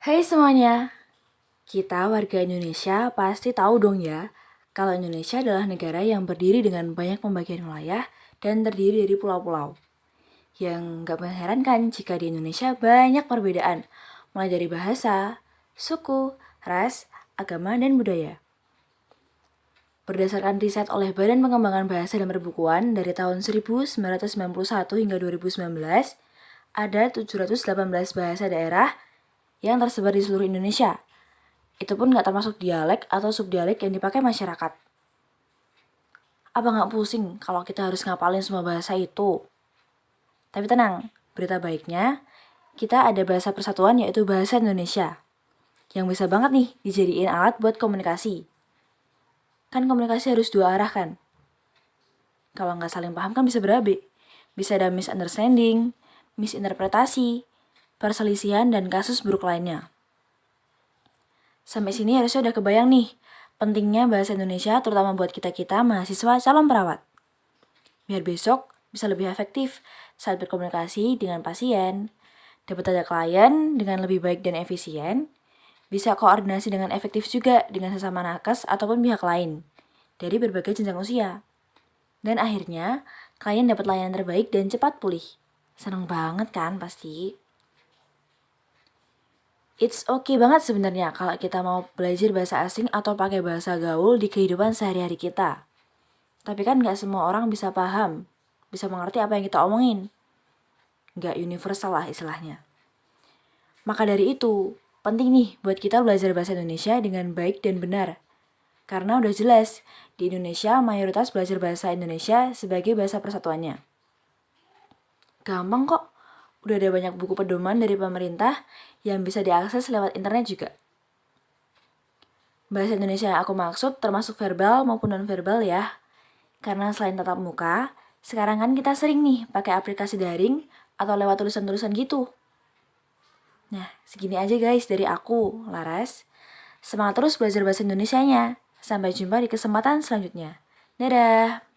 Hai semuanya, kita warga Indonesia pasti tahu dong ya, kalau Indonesia adalah negara yang berdiri dengan banyak pembagian wilayah dan terdiri dari pulau-pulau. Yang gak mengherankan jika di Indonesia banyak perbedaan, mulai dari bahasa, suku, ras, agama, dan budaya. Berdasarkan riset oleh Badan Pengembangan Bahasa dan Perbukuan dari tahun 1991 hingga 2019, ada 718 bahasa daerah yang tersebar di seluruh Indonesia. Itu pun nggak termasuk dialek atau subdialek yang dipakai masyarakat. Apa nggak pusing kalau kita harus ngapalin semua bahasa itu? Tapi tenang, berita baiknya, kita ada bahasa persatuan yaitu bahasa Indonesia. Yang bisa banget nih dijadiin alat buat komunikasi. Kan komunikasi harus dua arah kan? Kalau nggak saling paham kan bisa berabe. Bisa ada misunderstanding, misinterpretasi, perselisihan, dan kasus buruk lainnya. Sampai sini harusnya udah kebayang nih, pentingnya bahasa Indonesia terutama buat kita-kita mahasiswa calon perawat. Biar besok bisa lebih efektif saat berkomunikasi dengan pasien, dapat data klien dengan lebih baik dan efisien, bisa koordinasi dengan efektif juga dengan sesama nakes ataupun pihak lain dari berbagai jenjang usia. Dan akhirnya, klien dapat layanan terbaik dan cepat pulih. Seneng banget kan pasti? It's okay banget sebenarnya kalau kita mau belajar bahasa asing atau pakai bahasa gaul di kehidupan sehari-hari kita. Tapi kan nggak semua orang bisa paham, bisa mengerti apa yang kita omongin. Nggak universal lah istilahnya. Maka dari itu, penting nih buat kita belajar bahasa Indonesia dengan baik dan benar. Karena udah jelas, di Indonesia mayoritas belajar bahasa Indonesia sebagai bahasa persatuannya. Gampang kok, udah ada banyak buku pedoman dari pemerintah yang bisa diakses lewat internet juga. Bahasa Indonesia yang aku maksud termasuk verbal maupun non-verbal ya. Karena selain tatap muka, sekarang kan kita sering nih pakai aplikasi daring atau lewat tulisan-tulisan gitu. Nah, segini aja guys dari aku, Laras. Semangat terus belajar bahasa Indonesianya. Sampai jumpa di kesempatan selanjutnya. Dadah!